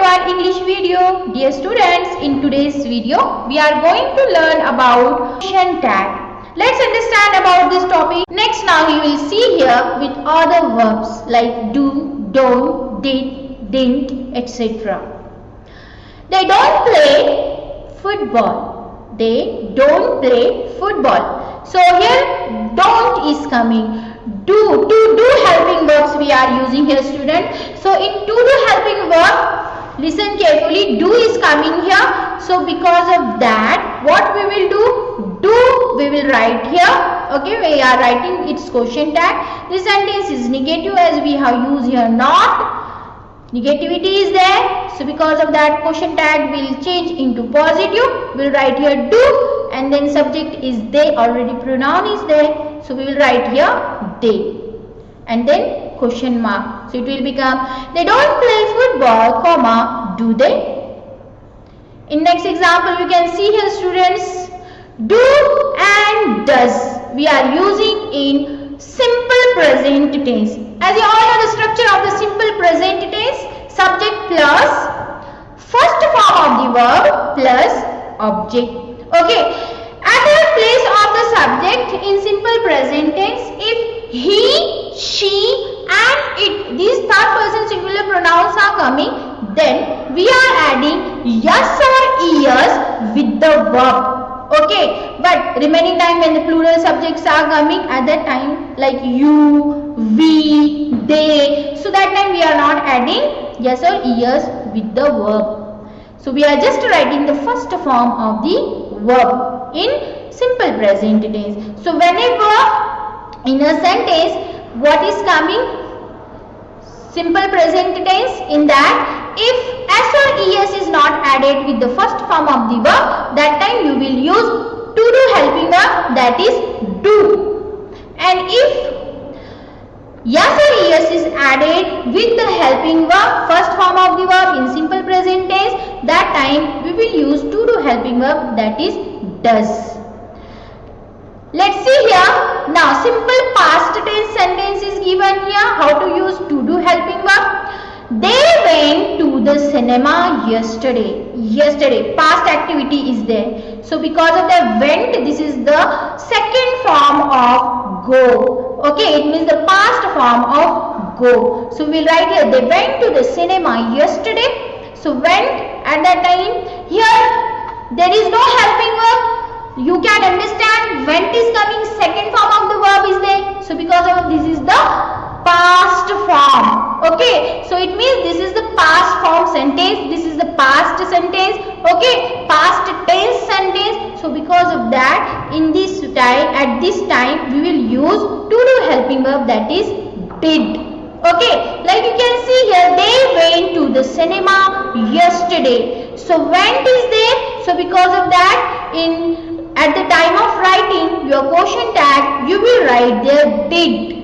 our English video. Dear students, in today's video, we are going to learn about question tag. Let's understand about this topic. Next, now you will see here with other verbs like do, don't, did, didn't, etc. They don't play football. They don't play football. So here don't is coming. Do helping verbs we are using here, student. So in do helping verb, listen carefully, do is coming here. So because of that, what we will do we will write here. Okay, we are writing its question tag. This sentence is negative as we have used here not. Negativity is there, so because of that question tag will change into positive. We'll write here do, and then subject is they, already pronoun is there, so we will write here they, and then question mark. So it will become they don't play football, comma, do they? In next example we can see here, students, do and does we are using in simple present tense. As you all know the structure of the simple present tense, subject plus first form of the verb plus object. Okay, at the place of the subject in simple present tense, if he, she and it, these third person singular pronouns are coming, then we are adding yes or yes with the verb. Okay, but remaining time when the plural subjects are coming, at that time like you, we, they, so that time we are not adding yes or yes with the verb. So we are just writing the first form of the verb in simple present tense. So whenever in a sentence what is coming? Simple present tense, in that if s or es is not added with the first form of the verb, that time you will use to do helping verb, that is do. And if yes or es is added with the helping verb, first form of the verb in simple present tense, that time we will use to do helping verb, that is does. Let's see here. Now simple past tense sentence is given here. How to use to do helping verb? They went to the cinema yesterday. Yesterday, past activity is there. So because of the went, this is the second form of go. Okay, it means the past form of go. So we will write here, they went to the cinema yesterday. So went, at that time, here there is no helping verb. You can understand went is coming, second form of the verb is there. So because of this is the past form. Okay, so it means this is the past form sentence, this is the past sentence. Okay, past tense sentence. So because of that, in this time, at this time we will use to do helping verb, that is did. Okay, like you can see here, they went to the cinema yesterday. So went is there. So because of that, at the time of writing your question tag, you will write there did.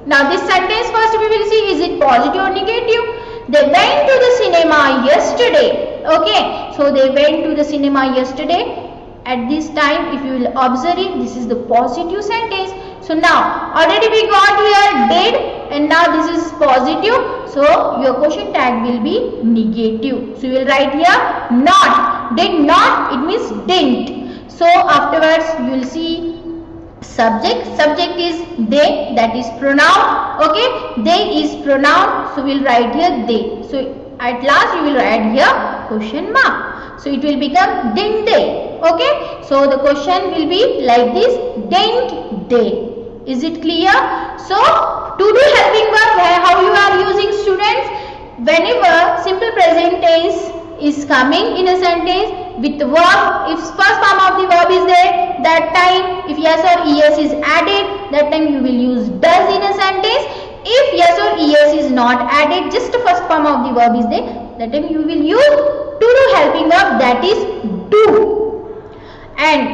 Now this sentence first we will see, is it positive or negative? They went to the cinema yesterday. Okay, so they went to the cinema yesterday. At this time, if you will observe it, this is the positive sentence. So now already we got here did, and now this is positive. So your question tag will be negative. So you will write here not. Did not, it means didn't. So afterwards you will see subject is they, that is pronoun. Okay, they is pronoun, so we will write here they. So at last you will write here question mark. So it will become didn't they. Okay, so the question will be like this, didn't they. Is it clear? So to do helping verb, how you are using, students? Whenever simple present tense is coming in a sentence with the verb, if first form of the verb is there, that time if yes or es is added, that time you will use does in a sentence. If yes or es is not added, just the first form of the verb is there, that time you will use to do helping verb, that is do. And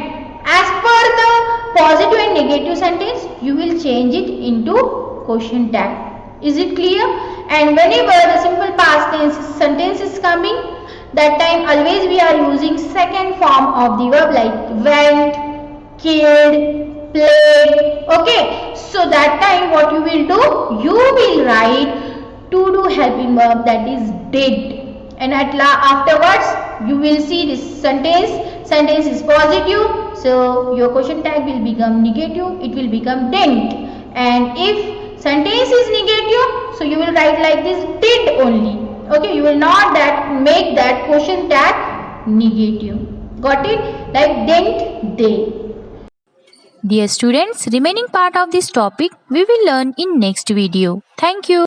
as per the positive and negative sentence, you will change it into question tag. Is it clear? And whenever the simple past tense sentence is coming, that time always we are using second form of the verb like went, killed, played. Okay, so that time what you will do, you will write to do helping verb, that is did. and afterwards you will see this sentence is positive, so your question tag will become negative, it will become didn't. And if sentence is negative, so you will write like this, did only. Okay, you will not make that question tag negative. Got it? Like didn't they. Dear students, remaining part of this topic we will learn in next video. Thank you.